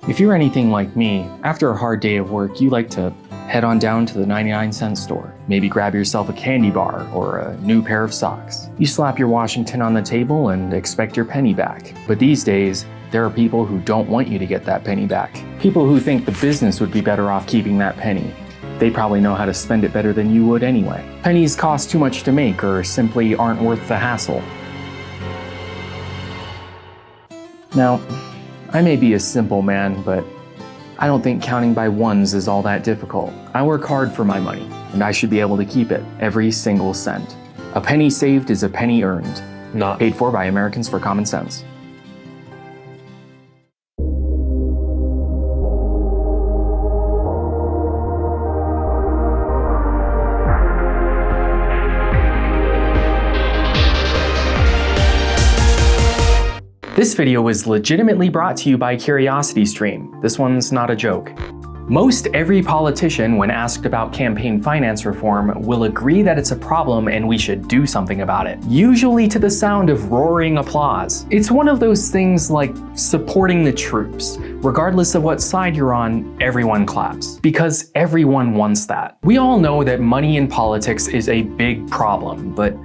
If you're anything like me, after a hard day of work, you like to head on down to the 99-cent store. Maybe grab yourself a candy bar or a new pair of socks. You slap your Washington on the table and expect your penny back. But these days, there are people who don't want you to get that penny back. People who think the business would be better off keeping that penny. They probably know how to spend it better than you would anyway. Pennies cost too much to make or simply aren't worth the hassle. Now, I may be a simple man, but I don't think counting by ones is all that difficult. I work hard for my money, and I should be able to keep it, every single cent. A penny saved is a penny earned. Not paid for by Americans for Common Sense. This video was legitimately brought to you by CuriosityStream. This one's not a joke. Most every politician, when asked about campaign finance reform, will agree that it's a problem and we should do something about it, usually to the sound of roaring applause. It's one of those things like supporting the troops. Regardless of what side you're on, everyone claps. Because everyone wants that. We all know that money in politics is a big problem, but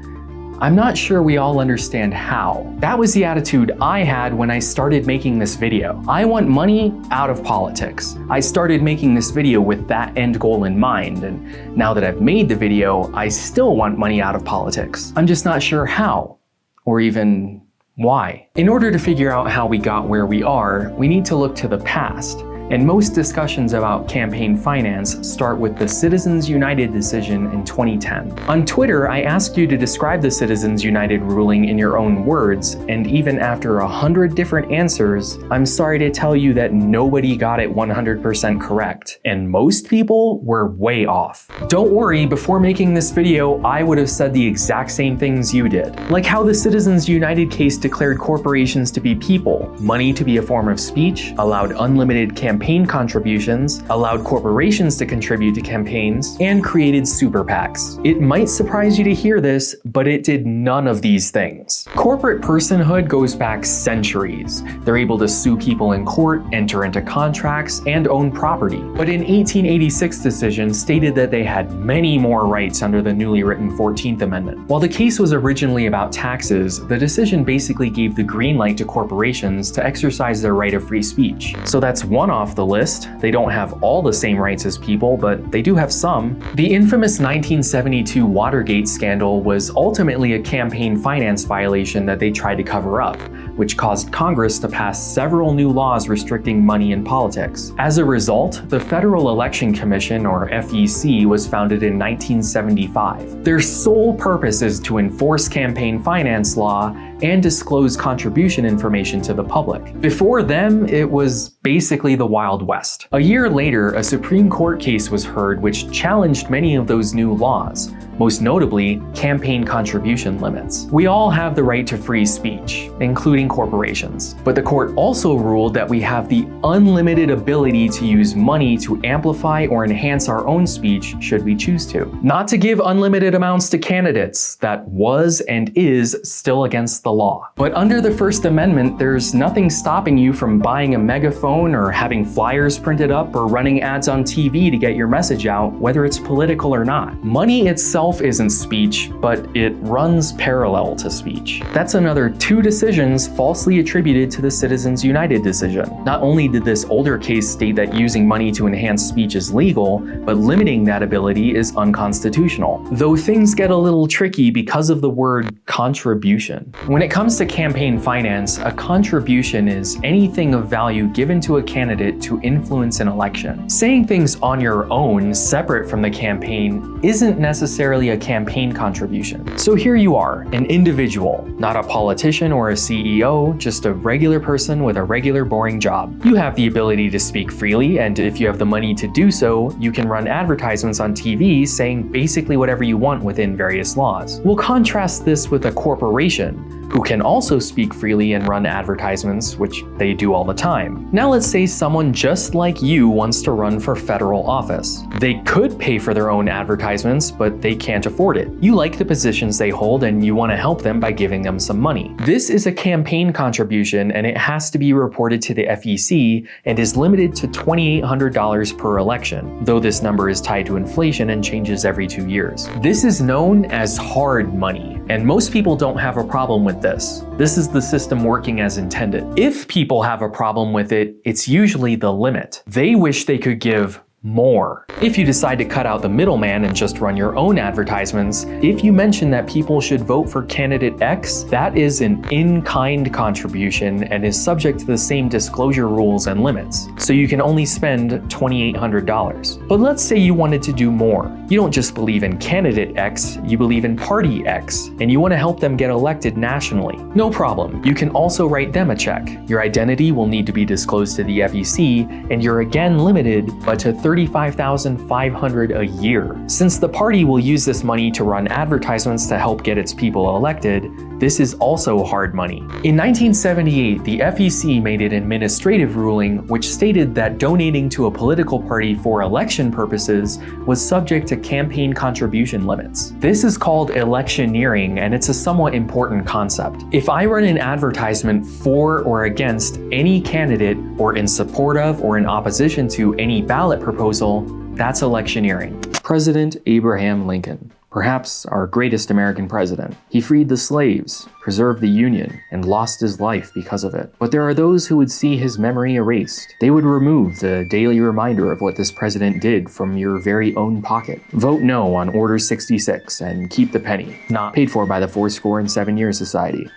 I'm not sure we all understand how. That was the attitude I had when I started making this video. I want money out of politics. I started making this video with that end goal in mind, and now that I've made the video, I still want money out of politics. I'm just not sure how, or even why. In order to figure out how we got where we are, we need to look to the past. And most discussions about campaign finance start with the Citizens United decision in 2010. On Twitter, I asked you to describe the Citizens United ruling in your own words, and even after 100 different answers, I'm sorry to tell you that nobody got it 100% correct, and most people were way off. Don't worry, before making this video, I would have said the exact same things you did. Like how the Citizens United case declared corporations to be people, money to be a form of speech, allowed unlimited campaign contributions, allowed corporations to contribute to campaigns, and created super PACs. It might surprise you to hear this, but it did none of these things. Corporate personhood goes back centuries. They're able to sue people in court, enter into contracts, and own property. But an 1886 decision stated that they had many more rights under the newly written 14th Amendment. While the case was originally about taxes, the decision basically gave the green light to corporations to exercise their right of free speech. So that's one off the list. They don't have all the same rights as people, but they do have some. The infamous 1972 Watergate scandal was ultimately a campaign finance violation that they tried to cover up, which caused Congress to pass several new laws restricting money in politics. As a result, the Federal Election Commission, or FEC, was founded in 1975. Their sole purpose is to enforce campaign finance law and disclose contribution information to the public. Before them, it was basically the Wild West. A year later, a Supreme Court case was heard which challenged many of those new laws, most notably campaign contribution limits. We all have the right to free speech, including corporations. But the court also ruled that we have the unlimited ability to use money to amplify or enhance our own speech should we choose to. Not to give unlimited amounts to candidates. That was and is still against the law. But under the First Amendment, there's nothing stopping you from buying a megaphone or having flyers printed up or running ads on TV to get your message out, whether it's political or not. Money itself isn't speech, but it runs parallel to speech. That's another 2 decisions falsely attributed to the Citizens United decision. Not only did this older case state that using money to enhance speech is legal, but limiting that ability is unconstitutional. Though things get a little tricky because of the word contribution. When it comes to campaign finance, a contribution is anything of value given to a candidate to influence an election. Saying things on your own, separate from the campaign, isn't necessarily a campaign contribution. So here you are, an individual, not a politician or a CEO, just a regular person with a regular boring job. You have the ability to speak freely, and if you have the money to do so, you can run advertisements on TV saying basically whatever you want within various laws. We'll contrast this with a corporation. who can also speak freely and run advertisements, which they do all the time. Now let's say someone just like you wants to run for federal office. They could pay for their own advertisements, but they can't afford it. You like the positions they hold and you want to help them by giving them some money. This is a campaign contribution and it has to be reported to the FEC and is limited to $2,800 per election, though this number is tied to inflation and changes every 2 years. This is known as hard money, and most people don't have a problem with this. This is the system working as intended. If people have a problem with it, it's usually the limit. They wish they could give more. If you decide to cut out the middleman and just run your own advertisements, if you mention that people should vote for candidate X, that is an in-kind contribution and is subject to the same disclosure rules and limits. So you can only spend $2,800. But let's say you wanted to do more. You don't just believe in candidate X, you believe in party X, and you want to help them get elected nationally. No problem. You can also write them a check. Your identity will need to be disclosed to the FEC, and you're again limited, but to $35,500 a year. Since the party will use this money to run advertisements to help get its people elected, this is also hard money. In 1978, the FEC made an administrative ruling which stated that donating to a political party for election purposes was subject to campaign contribution limits. This is called electioneering, and it's a somewhat important concept. If I run an advertisement for or against any candidate, or in support of or in opposition to any ballot proposal, that's electioneering. President Abraham Lincoln, perhaps our greatest American president. He freed the slaves, preserved the Union, and lost his life because of it. But there are those who would see his memory erased. They would remove the daily reminder of what this president did from your very own pocket. Vote no on Order 66 and keep the penny, not paid for by the 407 Year Society.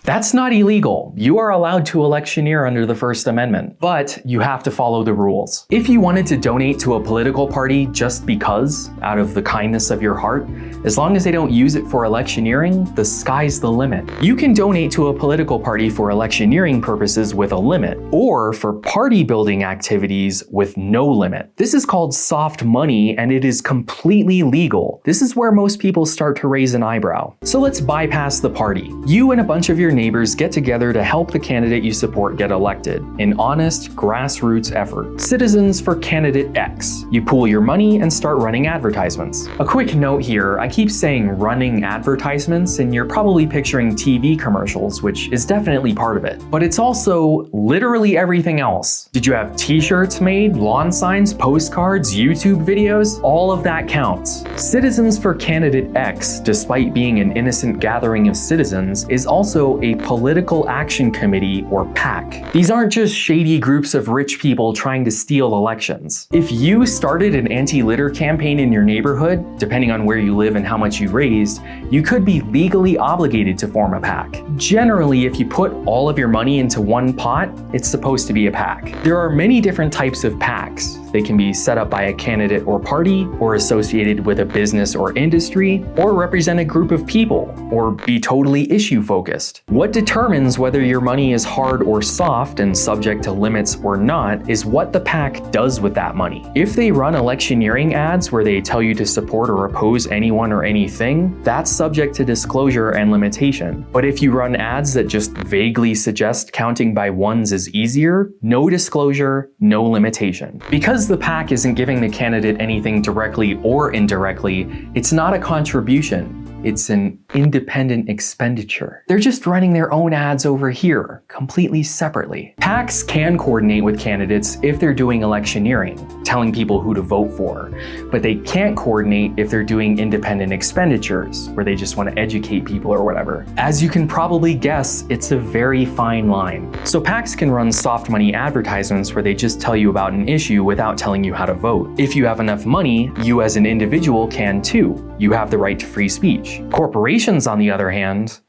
That's not illegal. You are allowed to electioneer under the First Amendment, but you have to follow the rules. If you wanted to donate to a political party just because, out of the kindness of your heart, as long as they don't use it for electioneering, the sky's the limit. You can donate to a political party for electioneering purposes with a limit, or for party building activities with no limit. This is called soft money, and it is completely legal. This is where most people start to raise an eyebrow. So let's bypass the party. You and a bunch of your neighbors get together to help the candidate you support get elected. An honest, grassroots effort. Citizens for candidate X. You pool your money and start running advertisements. A quick note here, I keep saying running advertisements, and you're probably picturing TV commercials, which is definitely part of it. But it's also literally everything else. Did you have t-shirts made, lawn signs, postcards, YouTube videos? All of that counts. Citizens for candidate X, despite being an innocent gathering of citizens, is also a political action committee, or PAC. These aren't just shady groups of rich people trying to steal elections. If you started an anti-litter campaign in your neighborhood, depending on where you live and how much you raised, you could be legally obligated to form a PAC. Generally, if you put all of your money into one pot, it's supposed to be a PAC. There are many different types of PACs. They can be set up by a candidate or party, or associated with a business or industry, or represent a group of people, or be totally issue-focused. What determines whether your money is hard or soft and subject to limits or not is what the PAC does with that money. If they run electioneering ads where they tell you to support or oppose anyone or anything, that's subject to disclosure and limitation. But if you run ads that just vaguely suggest counting by ones is easier, no disclosure, no limitation. Because the PAC isn't giving the candidate anything directly or indirectly, it's not a contribution. It's an independent expenditure. They're just running their own ads over here, completely separately. PACs can coordinate with candidates if they're doing electioneering, telling people who to vote for, but they can't coordinate if they're doing independent expenditures, where they just want to educate people or whatever. As you can probably guess, it's a very fine line. So PACs can run soft money advertisements where they just tell you about an issue without telling you how to vote. If you have enough money, you as an individual can too. You have the right to free speech. Corporations, on the other hand,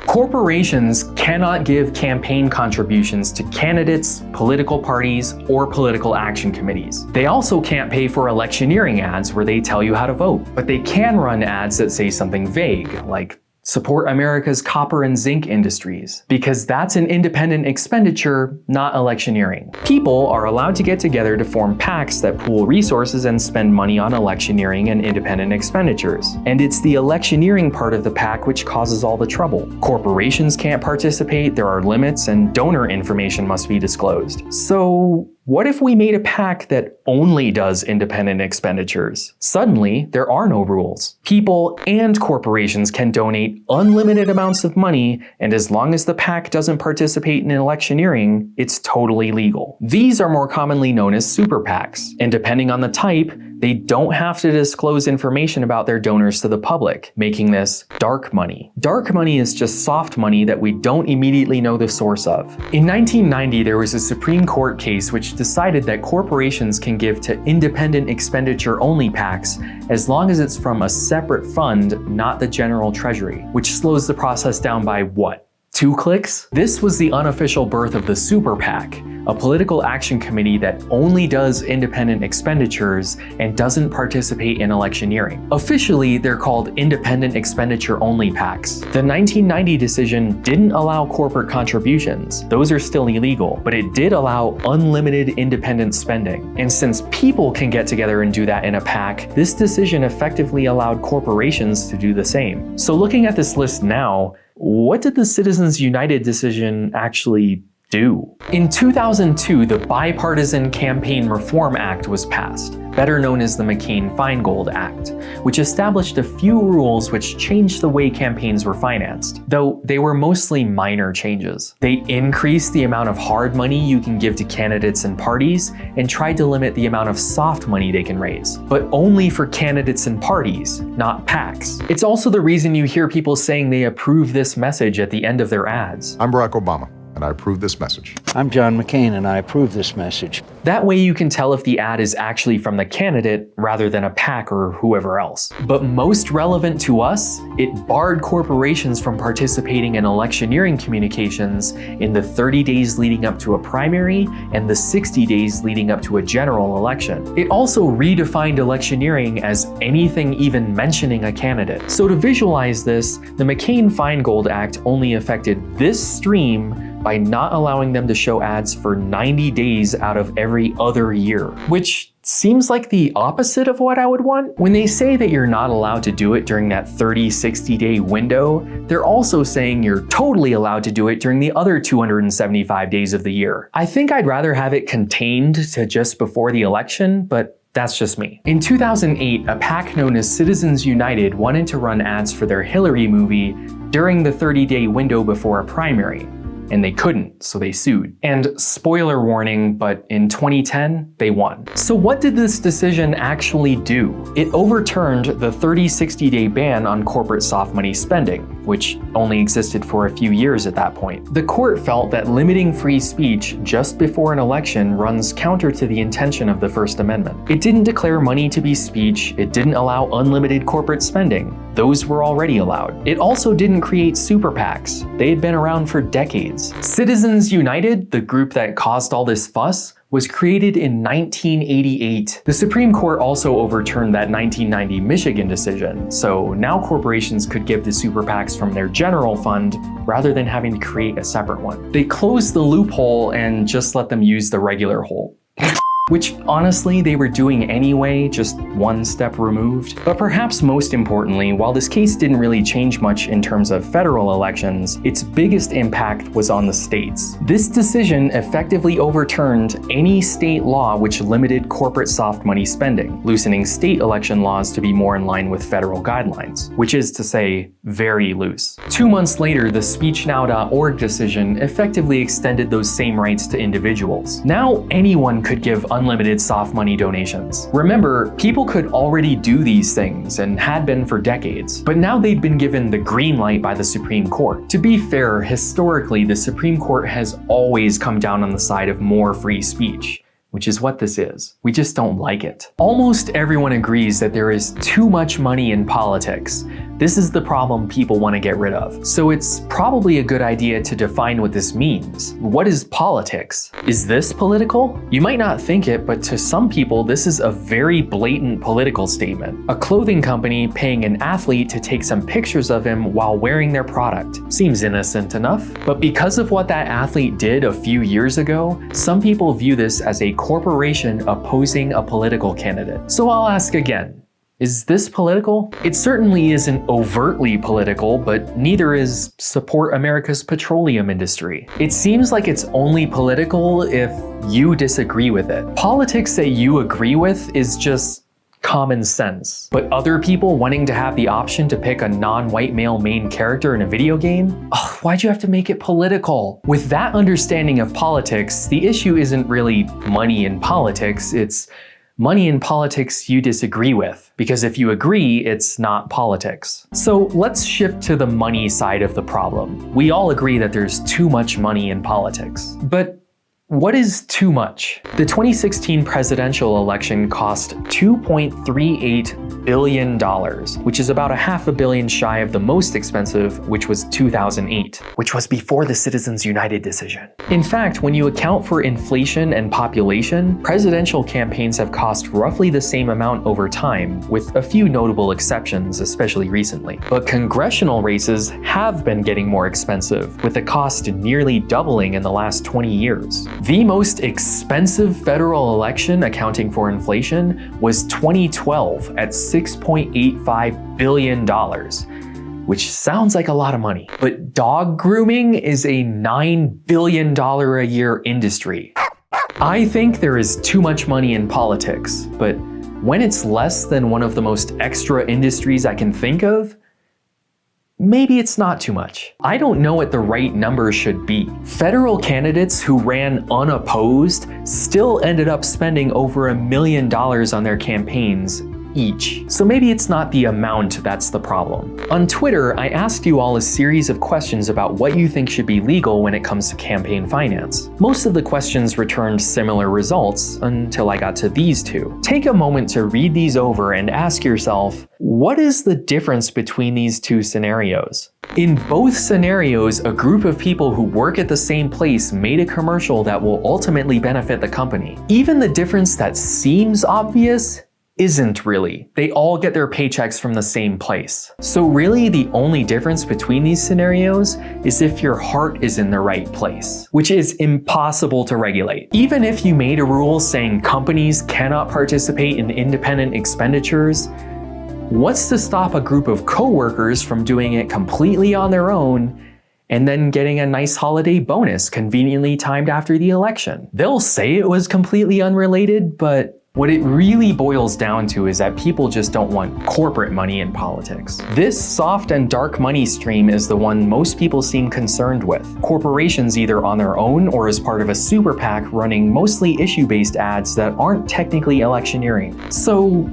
corporations cannot give campaign contributions to candidates, political parties, or political action committees. They also can't pay for electioneering ads where they tell you how to vote, but they can run ads that say something vague, like Support America's copper and zinc industries, because that's an independent expenditure, not electioneering. People are allowed to get together to form PACs that pool resources and spend money on electioneering and independent expenditures. And it's the electioneering part of the PAC which causes all the trouble. Corporations can't participate, there are limits, and donor information must be disclosed. So what if we made a PAC that only does independent expenditures? Suddenly, there are no rules. People and corporations can donate unlimited amounts of money, and as long as the PAC doesn't participate in electioneering, it's totally legal. These are more commonly known as super PACs, and depending on the type, they don't have to disclose information about their donors to the public, making this dark money. Dark money is just soft money that we don't immediately know the source of. In 1990, there was a Supreme Court case which decided that corporations can give to independent expenditure-only PACs as long as it's from a separate fund, not the general treasury, which slows the process down by what? 2 clicks? This was the unofficial birth of the Super PAC, a political action committee that only does independent expenditures and doesn't participate in electioneering. Officially, they're called Independent Expenditure Only PACs. The 1990 decision didn't allow corporate contributions. Those are still illegal, but it did allow unlimited independent spending. And since people can get together and do that in a PAC, this decision effectively allowed corporations to do the same. So looking at this list now, what did the Citizens United decision actually do? In 2002, the Bipartisan Campaign Reform Act was passed, better known as the McCain-Feingold Act, which established a few rules which changed the way campaigns were financed, though they were mostly minor changes. They increased the amount of hard money you can give to candidates and parties, and tried to limit the amount of soft money they can raise, but only for candidates and parties, not PACs. It's also the reason you hear people saying they approve this message at the end of their ads. I'm Barack Obama, and I approve this message. I'm John McCain, and I approve this message. That way you can tell if the ad is actually from the candidate rather than a PAC or whoever else. But most relevant to us, it barred corporations from participating in electioneering communications in the 30 days leading up to a primary and the 60 days leading up to a general election. It also redefined electioneering as anything even mentioning a candidate. So to visualize this, the McCain-Feingold Act only affected this stream by not allowing them to show ads for 90 days out of every other year, which seems like the opposite of what I would want. When they say that you're not allowed to do it during that 30-60 day window, they're also saying you're totally allowed to do it during the other 275 days of the year. I think I'd rather have it contained to just before the election, but that's just me. In 2008, a PAC known as Citizens United wanted to run ads for their Hillary movie during the 30-day window before a primary, and they couldn't, so they sued. And spoiler warning, but in 2010, they won. So what did this decision actually do? It overturned the 30-60 day ban on corporate soft money spending, which only existed for a few years at that point. The court felt that limiting free speech just before an election runs counter to the intention of the First Amendment. It didn't declare money to be speech, it didn't allow unlimited corporate spending. Those were already allowed. It also didn't create super PACs. They had been around for decades. Citizens United, the group that caused all this fuss, was created in 1988. The Supreme Court also overturned that 1990 Michigan decision, so now corporations could give the super PACs from their general fund rather than having to create a separate one. They closed the loophole and just let them use the regular hole. Which honestly they were doing anyway, just one step removed. But perhaps most importantly, while this case didn't really change much in terms of federal elections, its biggest impact was on the states. This decision effectively overturned any state law which limited corporate soft money spending, loosening state election laws to be more in line with federal guidelines, which is to say, very loose. 2 months later, the SpeechNow.org decision effectively extended those same rights to individuals. Now anyone could give unlimited soft money donations. Remember, people could already do these things and had been for decades, but now they'd been given the green light by the Supreme Court. To be fair, historically, the Supreme Court has always come down on the side of more free speech. which is what this is. We just don't like it. Almost everyone agrees that there is too much money in politics. This is the problem people want to get rid of. So it's probably a good idea to define what this means. What is politics? Is this political? You might not think it, but to some people, this is a very blatant political statement. A clothing company paying an athlete to take some pictures of him while wearing their product. Seems innocent enough. But because of what that athlete did a few years ago, some people view this as a corporation opposing a political candidate. So I'll ask again. Is this political? It certainly isn't overtly political, but neither is support America's petroleum industry. It seems like it's only political if you disagree with it. Politics that you agree with is just common sense. But other people wanting to have the option to pick a non-white male main character in a video game? Why'd you have to make it political? With that understanding of politics, the issue isn't really money in politics, it's money in politics you disagree with, because if you agree, it's not politics. So let's shift to the money side of the problem. We all agree that there's too much money in politics. But what is too much? The 2016 presidential election cost $2.38 billion, which is about $500 million shy of the most expensive, which was 2008, which was before the Citizens United decision. In fact, when you account for inflation and population, presidential campaigns have cost roughly the same amount over time, with a few notable exceptions, especially recently. But congressional races have been getting more expensive, with the cost nearly doubling in the last 20 years. The most expensive federal election accounting for inflation was 2012 at $6.85 billion, which sounds like a lot of money. But dog grooming is a $9 billion a year industry. I think there is too much money in politics, but when it's less than one of the most extra industries I can think of, maybe it's not too much. I don't know what the right number should be. Federal candidates who ran unopposed still ended up spending over $1 million on their campaigns each. So maybe it's not the amount that's the problem. On Twitter, I asked you all a series of questions about what you think should be legal when it comes to campaign finance. Most of the questions returned similar results until I got to these two. Take a moment to read these over and ask yourself, what is the difference between these two scenarios? In both scenarios, a group of people who work at the same place made a commercial that will ultimately benefit the company. Even the difference that seems obvious isn't really. They all get their paychecks from the same place. So really the only difference between these scenarios is if your heart is in the right place, which is impossible to regulate. Even if you made a rule saying companies cannot participate in independent expenditures, what's to stop a group of coworkers from doing it completely on their own and then getting a nice holiday bonus conveniently timed after the election? They'll say it was completely unrelated, but what it really boils down to is that people just don't want corporate money in politics. This soft and dark money stream is the one most people seem concerned with. Corporations either on their own or as part of a super PAC running mostly issue-based ads that aren't technically electioneering. So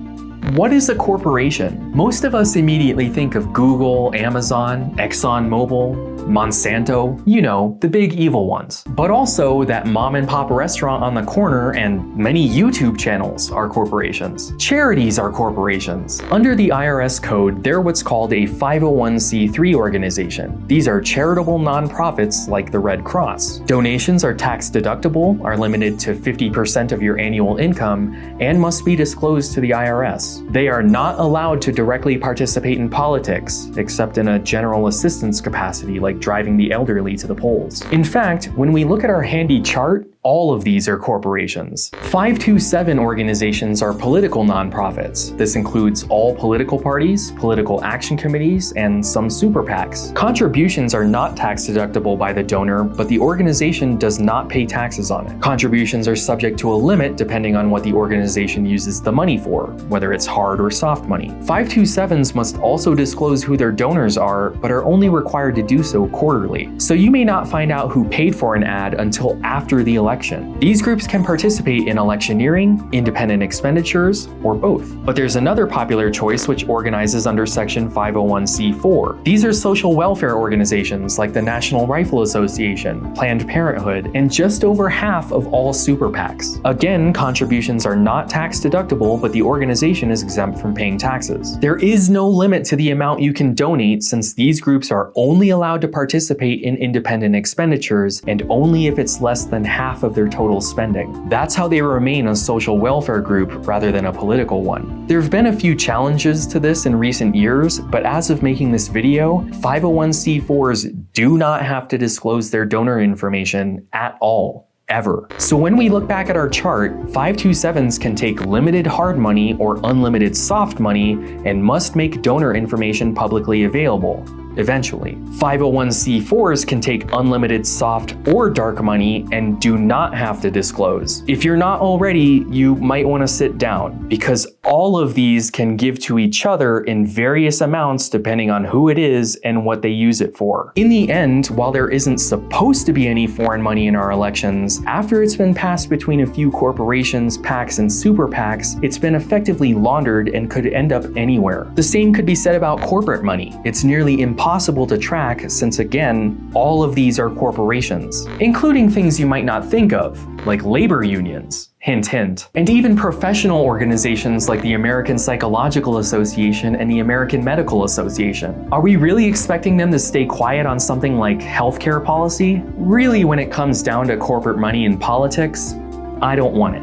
what is a corporation? Most of us immediately think of Google, Amazon, ExxonMobil, Monsanto, you know, the big evil ones. But also that mom and pop restaurant on the corner and many YouTube channels are corporations. Charities are corporations. Under the IRS code, they're what's called a 501c3 organization. These are charitable nonprofits like the Red Cross. Donations are tax deductible, are limited to 50% of your annual income, and must be disclosed to the IRS. They are not allowed to directly participate in politics, except in a general assistance capacity like driving the elderly to the polls. In fact, when we look at our handy chart, all of these are corporations. 527 organizations are political nonprofits. This includes all political parties, political action committees, and some super PACs. Contributions are not tax deductible by the donor, but the organization does not pay taxes on it. Contributions are subject to a limit depending on what the organization uses the money for, whether it's hard or soft money. 527s must also disclose who their donors are, but are only required to do so quarterly. So you may not find out who paid for an ad until after the election election. These groups can participate in electioneering, independent expenditures, or both. But there's another popular choice which organizes under Section 501c4. These are social welfare organizations like the National Rifle Association, Planned Parenthood, and just over half of all super PACs. Again, contributions are not tax deductible, but the organization is exempt from paying taxes. There is no limit to the amount you can donate since these groups are only allowed to participate in independent expenditures and only if it's less than half of their total spending. That's how they remain a social welfare group rather than a political one. There have been a few challenges to this in recent years, but as of making this video, 501c4s do not have to disclose their donor information at all. Ever. So when we look back at our chart, 527s can take limited hard money or unlimited soft money and must make donor information publicly available. Eventually. 501c4s can take unlimited soft or dark money and do not have to disclose. If you're not already, you might want to sit down because all of these can give to each other in various amounts depending on who it is and what they use it for. In the end, while there isn't supposed to be any foreign money in our elections, after it's been passed between a few corporations, PACs, and super PACs, it's been effectively laundered and could end up anywhere. The same could be said about corporate money. It's nearly impossible to track since, again, all of these are corporations, including things you might not think of, like labor unions. Hint, hint. And even professional organizations like the American Psychological Association and the American Medical Association. Are we really expecting them to stay quiet on something like healthcare policy? Really, when it comes down to corporate money in politics, I don't want it.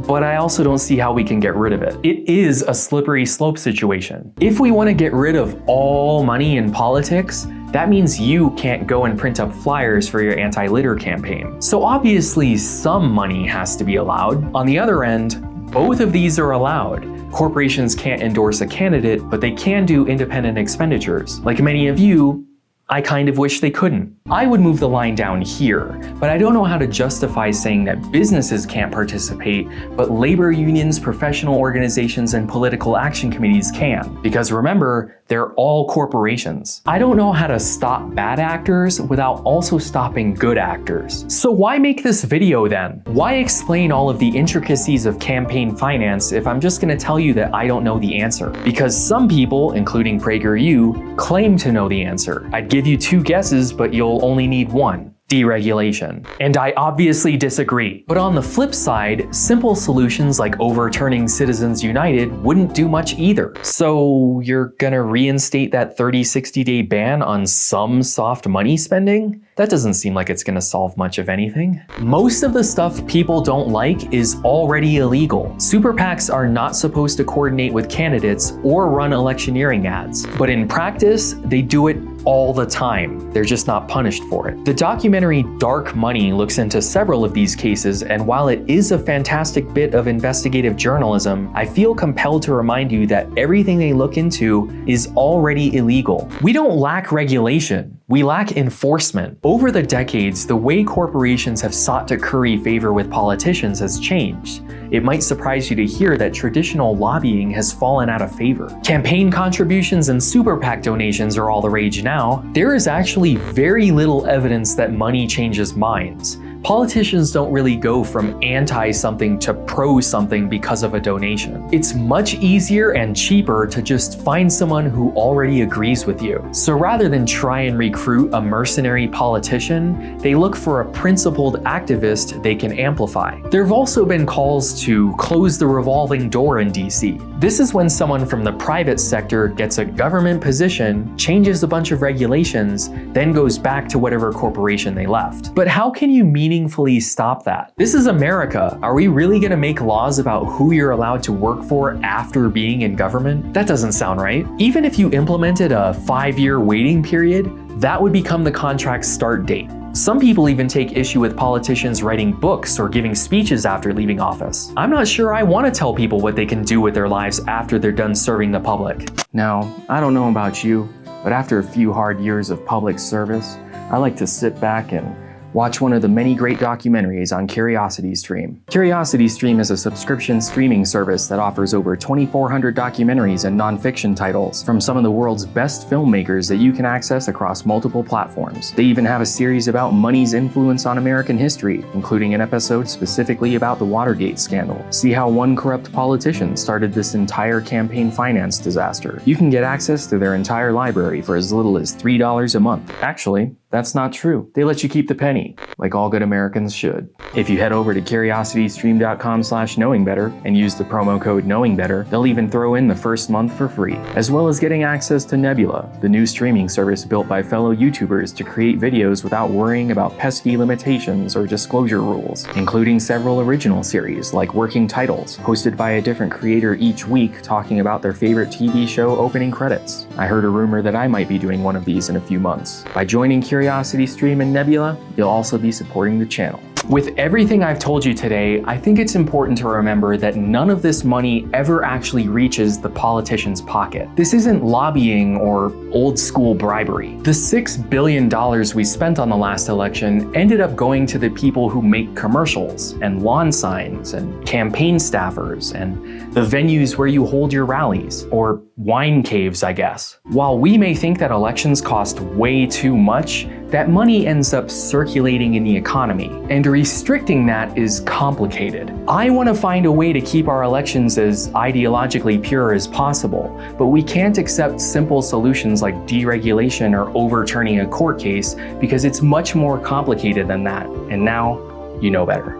But I also don't see how we can get rid of it. It is a slippery slope situation. If we want to get rid of all money in politics, that means you can't go and print up flyers for your anti-litter campaign. So obviously some money has to be allowed. On the other end, both of these are allowed. Corporations can't endorse a candidate, but they can do independent expenditures. Like many of you, I kind of wish they couldn't. I would move the line down here, but I don't know how to justify saying that businesses can't participate, but labor unions, professional organizations, and political action committees can. Because remember, they're all corporations. I don't know how to stop bad actors without also stopping good actors. So why make this video then? Why explain all of the intricacies of campaign finance if I'm just gonna tell you that I don't know the answer? Because some people, including PragerU, claim to know the answer. I'd give you two guesses, but you'll only need one. Deregulation. And I obviously disagree. But on the flip side, simple solutions like overturning Citizens United wouldn't do much either. So you're gonna reinstate that 30-60-day ban on some soft money spending? That doesn't seem like it's gonna solve much of anything. Most of the stuff people don't like is already illegal. Super PACs are not supposed to coordinate with candidates or run electioneering ads. But in practice, they do it all the time. They're just not punished for it. The documentary Dark Money looks into several of these cases, and while it is a fantastic bit of investigative journalism, I feel compelled to remind you that everything they look into is already illegal. We don't lack regulation. We lack enforcement. Over the decades, the way corporations have sought to curry favor with politicians has changed. It might surprise you to hear that traditional lobbying has fallen out of favor. Campaign contributions and super PAC donations are all the rage now. There is actually very little evidence that money changes minds. Politicians don't really go from anti-something to pro-something because of a donation. It's much easier and cheaper to just find someone who already agrees with you. So rather than try and recruit a mercenary politician, they look for a principled activist they can amplify. There have also been calls to close the revolving door in DC. This is when someone from the private sector gets a government position, changes a bunch of regulations, then goes back to whatever corporation they left. But how can you meaningfully stop that? This is America. Are we really gonna make laws about who you're allowed to work for after being in government? That doesn't sound right. Even if you implemented a 5-year waiting period, that would become the contract's start date. Some people even take issue with politicians writing books or giving speeches after leaving office. I'm not sure I want to tell people what they can do with their lives after they're done serving the public. Now, I don't know about you, but after a few hard years of public service, I like to sit back and Watch one of the many great documentaries on CuriosityStream. CuriosityStream is a subscription streaming service that offers over 2,400 documentaries and nonfiction titles from some of the world's best filmmakers that you can access across multiple platforms. They even have a series about money's influence on American history, including an episode specifically about the Watergate scandal. See how one corrupt politician started this entire campaign finance disaster. You can get access to their entire library for as little as $3 a month. Actually, that's not true. They let you keep the penny, like all good Americans should. If you head over to curiositystream.com/knowingbetter and use the promo code knowingbetter, they'll even throw in the first month for free, as well as getting access to Nebula, the new streaming service built by fellow YouTubers to create videos without worrying about pesky limitations or disclosure rules, including several original series like Working Titles, hosted by a different creator each week talking about their favorite TV show opening credits. I heard a rumor that I might be doing one of these in a few months. By joining CuriosityStream and Nebula, you'll also be supporting the channel. With everything I've told you today, I think it's important to remember that none of this money ever actually reaches the politician's pocket. This isn't lobbying or old school bribery. The $6 billion we spent on the last election ended up going to the people who make commercials and lawn signs and campaign staffers and the venues where you hold your rallies, or wine caves, I guess. While we may think that elections cost way too much, that money ends up circulating in the economy, and restricting that is complicated. I want to find a way to keep our elections as ideologically pure as possible, but we can't accept simple solutions like deregulation or overturning a court case because it's much more complicated than that, and now you know better.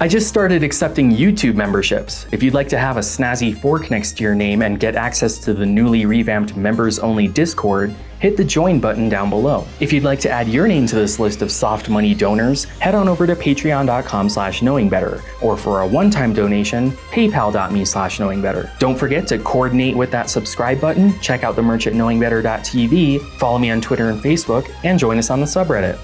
I just started accepting YouTube memberships. If you'd like to have a snazzy fork next to your name and get access to the newly revamped members-only Discord, hit the join button down below. If you'd like to add your name to this list of soft money donors, head on over to patreon.com/knowingbetter, or for a one-time donation, paypal.me/knowingbetter. Don't forget to coordinate with that subscribe button, check out the merch at knowingbetter.tv, follow me on Twitter and Facebook, and join us on the subreddit.